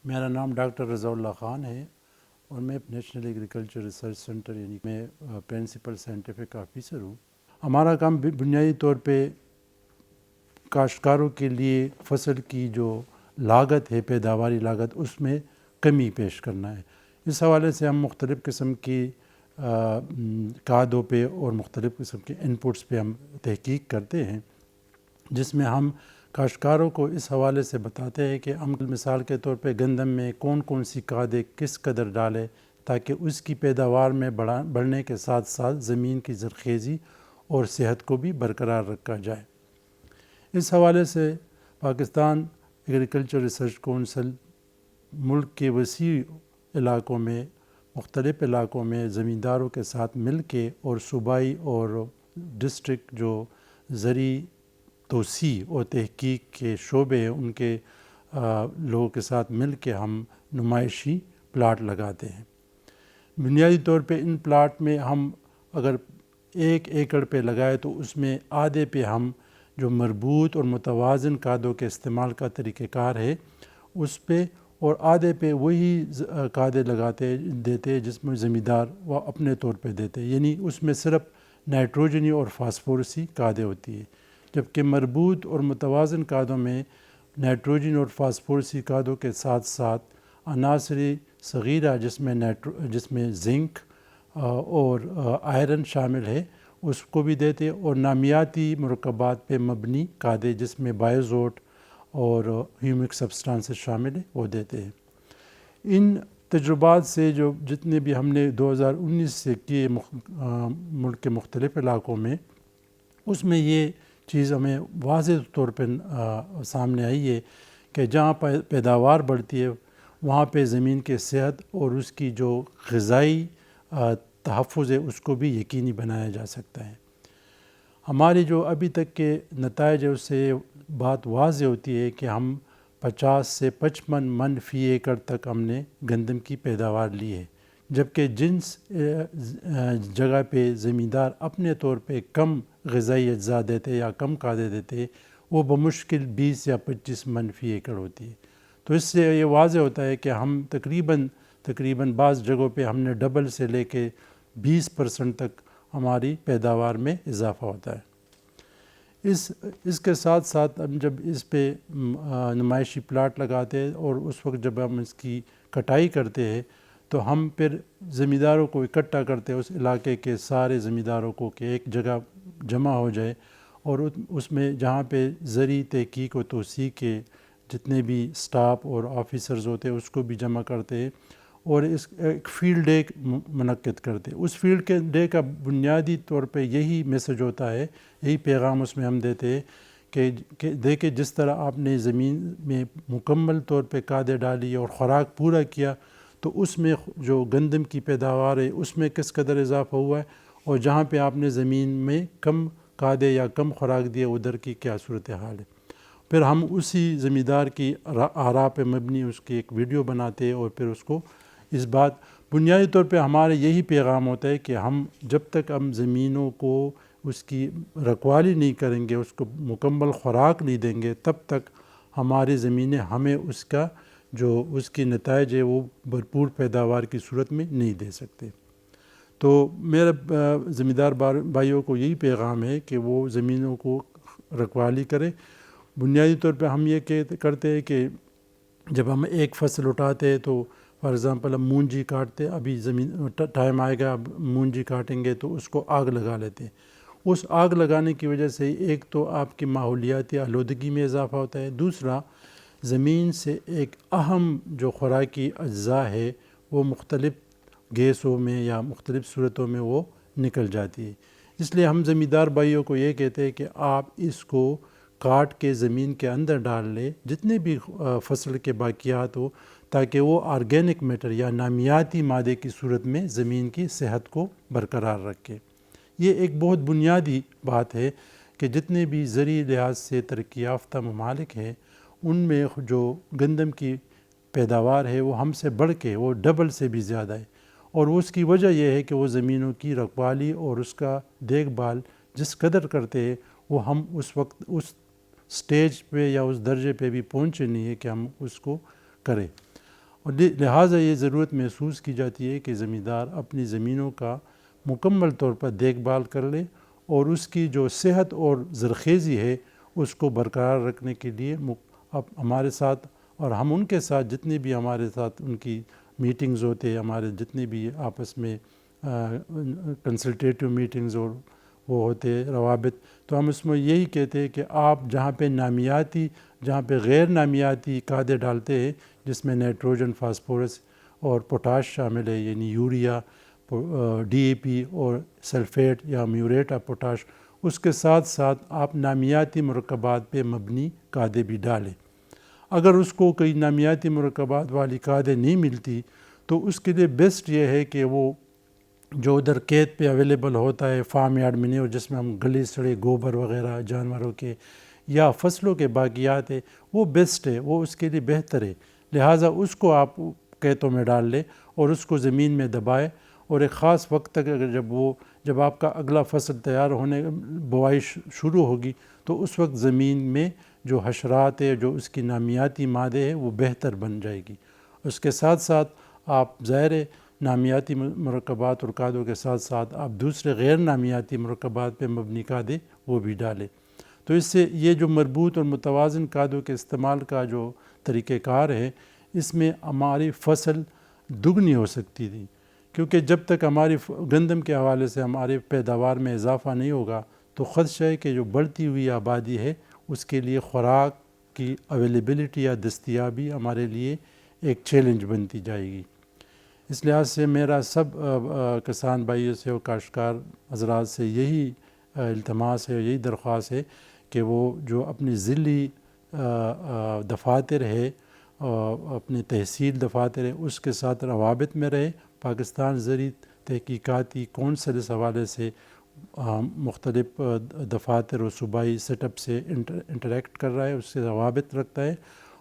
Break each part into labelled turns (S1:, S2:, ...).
S1: میرا نام ڈاکٹر رضا اللہ خان ہے اور میں نیشنل ایگریکلچر ریسرچ سینٹر یعنی میں پرنسپل سائنٹیفک آفیسر ہوں۔ ہمارا کام بنیادی طور پہ کاشتکاروں کے لیے فصل کی جو لاگت ہے، پیداواری لاگت، اس میں کمی پیش کرنا ہے۔ اس حوالے سے ہم مختلف قسم کی کھادوں پہ اور مختلف قسم کے انپٹس پہ ہم تحقیق کرتے ہیں، جس میں ہم کاشتکاروں کو اس حوالے سے بتاتے ہیں کہ ہم مثال کے طور پہ گندم میں کون کون سی کھادیں کس قدر ڈالیں تاکہ اس کی پیداوار میں بڑھنے کے ساتھ ساتھ زمین کی زرخیزی اور صحت کو بھی برقرار رکھا جائے۔ اس حوالے سے پاکستان ایگریکلچر ریسرچ کونسل ملک کے وسیع علاقوں میں، مختلف علاقوں میں زمینداروں کے ساتھ مل کے اور صوبائی اور ڈسٹرکٹ جو زرعی توسیع اور تحقیق کے شعبے ہیں ان کے لوگوں کے ساتھ مل کے ہم نمائشی پلاٹ لگاتے ہیں۔ بنیادی طور پہ ان پلاٹ میں ہم اگر 1 ایکڑ پہ لگائے تو اس میں آدھے پہ ہم جو مربوط اور متوازن کھادوں کے استعمال کا طریقہ کار ہے اس پہ، اور آدھے پہ وہی کھادیں دیتے جس میں زمیندار وہ اپنے طور پہ دیتے، یعنی اس میں صرف نائٹروجنی اور فاسفورسی کھادیں ہوتی ہے، جبکہ مربوط اور متوازن کھادوں میں نائٹروجن اور فاسفورسی کھادوں کے ساتھ ساتھ عناصر صغیرہ جس میں زنک اور آئرن شامل ہے اس کو بھی دیتے، اور نامیاتی مرکبات پہ مبنی کھادیں جس میں بایوزوٹ اور ہیومک سبسٹانسز شامل ہیں وہ دیتے ہیں۔ ان تجربات سے جو جتنے بھی ہم نے 2019 سے کیے ملک کے مختلف علاقوں میں، اس میں یہ چیز ہمیں واضح طور پہ سامنے آئی ہے کہ جہاں پیداوار بڑھتی ہے وہاں پہ زمین کے صحت اور اس کی جو غذائی تحفظ ہے اس کو بھی یقینی بنایا جا سکتا ہے۔ ہماری جو ابھی تک کے نتائج ہے اس سے بات واضح ہوتی ہے کہ ہم 50 سے 55 من فی ایکڑ تک ہم نے گندم کی پیداوار لی ہے، جبکہ جنس جگہ پہ زمیندار اپنے طور پہ کم غذائی اجزاء دیتے یا کم کھادیں دیتے وہ بمشکل 20 یا 25 من فی ایکڑ ہوتی ہے۔ تو اس سے یہ واضح ہوتا ہے کہ ہم تقریباً بعض جگہوں پہ ہم نے ڈبل سے لے کے 20% تک ہماری پیداوار میں اضافہ ہوتا ہے۔ اس کے ساتھ ساتھ ہم جب اس پہ نمائشی پلاٹ لگاتے ہیں اور اس وقت جب ہم اس کی کٹائی کرتے ہیں تو ہم پھر زمینداروں کو اکٹھا کرتے ہیں، اس علاقے کے سارے زمینداروں کو کہ ایک جگہ جمع ہو جائے، اور اس میں جہاں پہ زرعی تحقیق و توسیع کے جتنے بھی سٹاف اور آفیسرز ہوتے ہیں اس کو بھی جمع کرتے ہیں اور ایک فیلڈ ڈے منعقد کرتے ہیں۔ اس فیلڈ ڈے کا بنیادی طور پہ یہی میسج ہوتا ہے، یہی پیغام اس میں ہم دیتے ہیں کہ دیکھیں جس طرح آپ نے زمین میں مکمل طور پہ کھادیں ڈالی اور خوراک پورا کیا تو اس میں جو گندم کی پیداوار ہے اس میں کس قدر اضافہ ہوا ہے، اور جہاں پہ آپ نے زمین میں کم کھادیں یا کم خوراک دی ادھر کی کیا صورتحال ہے۔ پھر ہم اسی زمیندار کی آراء پہ مبنی اس کی ایک ویڈیو بناتے ہیں، اور پھر اس کو اس بات بنیادی طور پہ ہمارے یہی پیغام ہوتا ہے کہ ہم جب تک ہم زمینوں کو اس کی رکھوالی نہیں کریں گے، اس کو مکمل خوراک نہیں دیں گے، تب تک ہماری زمینیں ہمیں اس کی نتائج ہے وہ بھرپور پیداوار کی صورت میں نہیں دے سکتے۔ تو میرا زمیندار بھائیوں کو یہی پیغام ہے کہ وہ زمینوں کو رکھوالی کرے۔ بنیادی طور پہ ہم یہ کرتے ہیں کہ جب ہم ایک فصل اٹھاتے ہیں تو فار ایگزامپل ہم مونجی کاٹتے، ابھی ٹائم آئے گا اب مونجی کاٹیں گے تو اس کو آگ لگا لیتے ہیں۔ اس آگ لگانے کی وجہ سے ایک تو آپ کی ماحولیاتی آلودگی میں اضافہ ہوتا ہے، دوسرا زمین سے ایک اہم جو خوراکی اجزاء ہے وہ مختلف گیسوں میں یا مختلف صورتوں میں وہ نکل جاتی ہے۔ اس لیے ہم زمیندار بھائیوں کو یہ کہتے ہیں کہ آپ اس کو کاٹ کے زمین کے اندر ڈال لیں جتنے بھی فصل کے باقیات ہو، تاکہ وہ آرگینک میٹر یا نامیاتی مادے کی صورت میں زمین کی صحت کو برقرار رکھے۔ یہ ایک بہت بنیادی بات ہے کہ جتنے بھی زرعی لحاظ سے ترقی یافتہ ممالک ہیں ان میں جو گندم کی پیداوار ہے وہ ہم سے بڑھ کے وہ ڈبل سے بھی زیادہ ہے، اور اس کی وجہ یہ ہے کہ وہ زمینوں کی رکھوالی اور اس کا دیکھ بھال جس قدر کرتے ہیں وہ ہم اس وقت اس سٹیج پہ یا اس درجے پہ بھی پہنچے نہیں ہے کہ ہم اس کو کریں۔ اور لہٰذا یہ ضرورت محسوس کی جاتی ہے کہ زمیندار اپنی زمینوں کا مکمل طور پر دیکھ بھال کر لے اور اس کی جو صحت اور زرخیزی ہے اس کو برقرار رکھنے کے لیے ہمارے ساتھ اور ہم ان کے ساتھ جتنے بھی ہمارے ساتھ ان کی میٹنگز ہوتے ہیں، ہمارے جتنے بھی آپس میں کنسلٹیٹیو میٹنگز اور وہ ہوتے ہیں روابط، تو ہم اس میں یہی کہتے ہیں کہ آپ جہاں پہ نامیاتی، جہاں پہ غیر نامیاتی کھادیں ڈالتے ہیں جس میں نائٹروجن، فاسفورس اور پوٹاش شامل ہے، یعنی یوریا، ڈی اے پی اور سلفیٹ یا میوریٹ آف پوٹاش، اس کے ساتھ ساتھ آپ نامیاتی مرکبات پہ مبنی کھادیں بھی ڈالیں۔ اگر اس کو کوئی نامیاتی مرکبات والی کھادیں نہیں ملتی تو اس کے لیے بیسٹ یہ ہے کہ وہ جو ادھر کھیت پہ اویلیبل ہوتا ہے فارم یارڈ مینیور، جس میں ہم گلے سڑے گوبر وغیرہ جانوروں کے یا فصلوں کے باقیات ہے، وہ بیسٹ ہے، وہ اس کے لیے بہتر ہے، لہٰذا اس کو آپ کھیتوں میں ڈال لیں اور اس کو زمین میں دبائے، اور ایک خاص وقت تک اگر جب آپ کا اگلا فصل تیار ہونے بوائی شروع ہوگی تو اس وقت زمین میں جو حشرات ہے، جو اس کی نامیاتی مادے ہے، وہ بہتر بن جائے گی۔ اس کے ساتھ ساتھ آپ ظاہر نامیاتی مرکبات اور کھادوں کے ساتھ ساتھ آپ دوسرے غیر نامیاتی مرکبات پہ مبنی کھادیں وہ بھی ڈالیں۔ تو اس سے یہ جو مربوط اور متوازن کھادوں کے استعمال کا جو طریقہ کار ہے، اس میں ہماری فصل دگنی ہو سکتی تھی، کیونکہ جب تک ہماری گندم کے حوالے سے ہمارے پیداوار میں اضافہ نہیں ہوگا تو خدشہ ہے کہ جو بڑھتی ہوئی آبادی ہے اس کے لیے خوراک کی اویلیبلٹی یا دستیابی ہمارے لیے ایک چیلنج بنتی جائے گی۔ اس لحاظ سے میرا سب کسان بھائیوں سے اور کاشتکار حضرات سے یہی التماس ہے، یہی درخواست ہے کہ وہ جو اپنی ضلعی دفاتر ہے، اپنے تحصیل دفاتر ہے، اس کے ساتھ روابط میں رہے۔ پاکستان زرعی تحقیقاتی کونسل اس حوالے سے مختلف دفاتر اور صوبائی سیٹ اپ سے انٹریکٹ کر رہا ہے، اس سے روابط رکھتا ہے،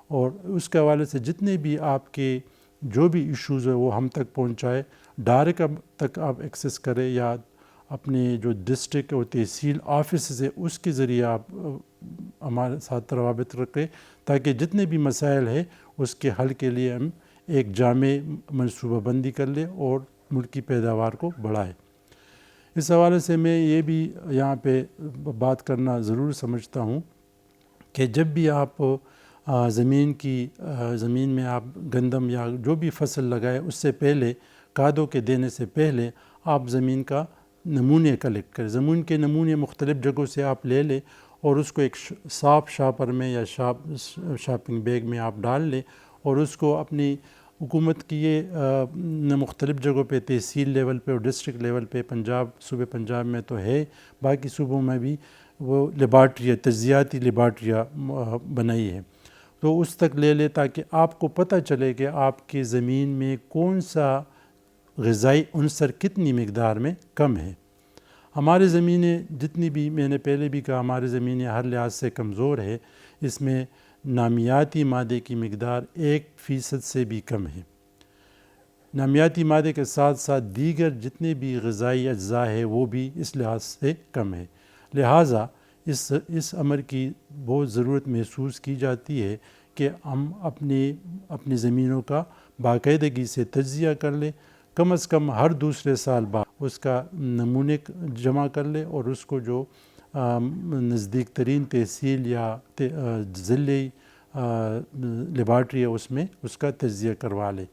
S1: اور اس کے حوالے سے جتنے بھی آپ کے جو بھی ایشوز ہیں وہ ہم تک پہنچائے، ڈائریکٹ تک آپ ایکسیس کریں یا اپنے جو ڈسٹرکٹ اور تحصیل آفس ہے اس کے ذریعے آپ ہمارے ساتھ روابط رکھیں، تاکہ جتنے بھی مسائل ہیں اس کے حل کے لیے ہم ایک جامع منصوبہ بندی کر لیں اور ملک کی پیداوار کو بڑھائیں۔ اس حوالے سے میں یہ بھی یہاں پہ بات کرنا ضرور سمجھتا ہوں کہ جب بھی آپ زمین میں آپ گندم یا جو بھی فصل لگائے اس سے پہلے کھادوں کے دینے سے پہلے آپ زمین کا نمونے کلیکٹ کریں۔ زمین کے نمونے مختلف جگہوں سے آپ لے لیں اور اس کو ایک صاف شاپر میں یا شاپنگ بیگ میں آپ ڈال لیں، اور اس کو اپنی حکومت کی یہ مختلف جگہوں پہ تحصیل لیول پہ اور ڈسٹرکٹ لیول پہ، صوبے پنجاب میں تو ہے، باقی صوبوں میں بھی وہ لیبارٹریاں، تجزیاتی لیبارٹریاں بنائی ہے، تو اس تک لے لے تاکہ آپ کو پتہ چلے کہ آپ کی زمین میں کون سا غذائی عنصر کتنی مقدار میں کم ہے۔ ہماری زمینیں جتنی بھی، میں نے پہلے بھی کہا، ہماری زمینیں ہر لحاظ سے کمزور ہے، اس میں نامیاتی مادے کی مقدار 1% سے بھی کم ہے۔ نامیاتی مادے کے ساتھ ساتھ دیگر جتنے بھی غذائی اجزاء ہے وہ بھی اس لحاظ سے کم ہے، لہٰذا اس امر کی بہت ضرورت محسوس کی جاتی ہے کہ ہم اپنی زمینوں کا باقاعدگی سے تجزیہ کر لیں، کم از کم ہر دوسرے سال بعد اس کا نمونے جمع کر لیں اور اس کو جو نزدیک ترین تحصیل یا ضلعی لیبارٹری ہے اس میں اس کا تجزیہ کروا لیں،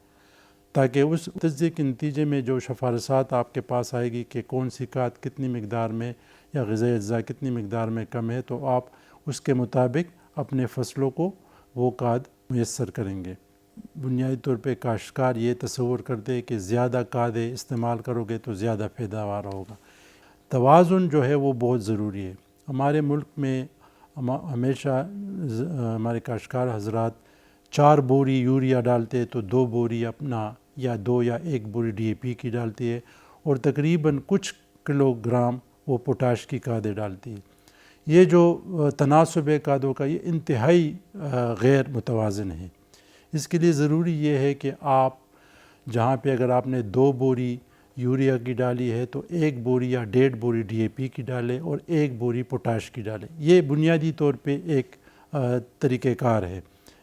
S1: تاکہ اس تجزیے کے نتیجے میں جو شفارسات آپ کے پاس آئے گی کہ کون سی کھاد کتنی مقدار میں یا غذائی اجزاء کتنی مقدار میں کم ہے، تو آپ اس کے مطابق اپنے فصلوں کو وہ کھاد میسر کریں گے۔ بنیادی طور پہ کاشتکار یہ تصور کرتے ہیں کہ زیادہ کھادیں استعمال کرو گے تو زیادہ پیداوار ہوگا۔ توازن جو ہے وہ بہت ضروری ہے۔ ہمارے ملک میں ہمیشہ ہمارے کاشتکار حضرات 4 بوری یوریا ڈالتے تو 2 بوری اپنا یا 2 یا 1 بوری ڈی اے پی کی ڈالتی ہے، اور تقریباً کچھ کلو گرام وہ پوٹاش کی کھادیں ڈالتی ہے۔ یہ جو تناسب ہے کھادوں کا، یہ انتہائی غیر متوازن ہے۔ اس کے لیے ضروری یہ ہے کہ آپ جہاں پہ اگر آپ نے 2 بوری یوریا کی ڈالی ہے تو 1 بوری یا 1.5 بوری ڈی اے پی کی ڈالیں اور 1 بوری پوٹاش کی ڈالیں۔ یہ بنیادی طور پہ ایک طریقہ کار ہے۔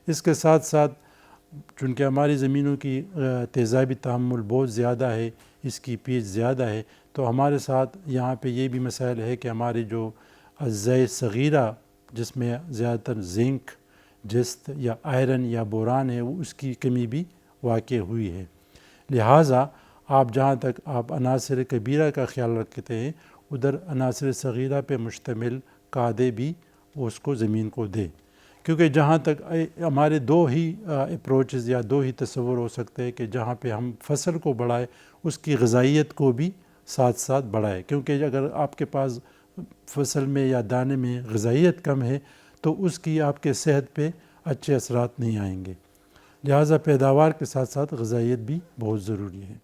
S1: اس کے ساتھ ساتھ چونکہ ہماری زمینوں کی تیزابی تحمل بہت زیادہ ہے، اس کی پی ایچ زیادہ ہے، تو ہمارے ساتھ یہاں پہ یہ بھی مسائل ہے کہ ہماری جو اجزائے صغیرہ جس میں زیادہ تر زنک، جست یا آئرن یا بوران ہے، اس کی کمی بھی واقع ہوئی ہے۔ لہٰذا آپ جہاں تک آپ عناصر کبیرہ کا خیال رکھتے ہیں، ادھر عناصر صغیرہ پہ مشتمل کھادیں بھی اس کو زمین کو دے، کیونکہ جہاں تک ہمارے دو ہی اپروچز یا دو ہی تصور ہو سکتے ہیں کہ جہاں پہ ہم فصل کو بڑھائے اس کی غذائیت کو بھی ساتھ ساتھ بڑھائے، کیونکہ اگر آپ کے پاس فصل میں یا دانے میں غذائیت کم ہے تو اس کی آپ کے صحت پہ اچھے اثرات نہیں آئیں گے۔ لہٰذا پیداوار کے ساتھ ساتھ غذائیت بھی بہت ضروری ہے۔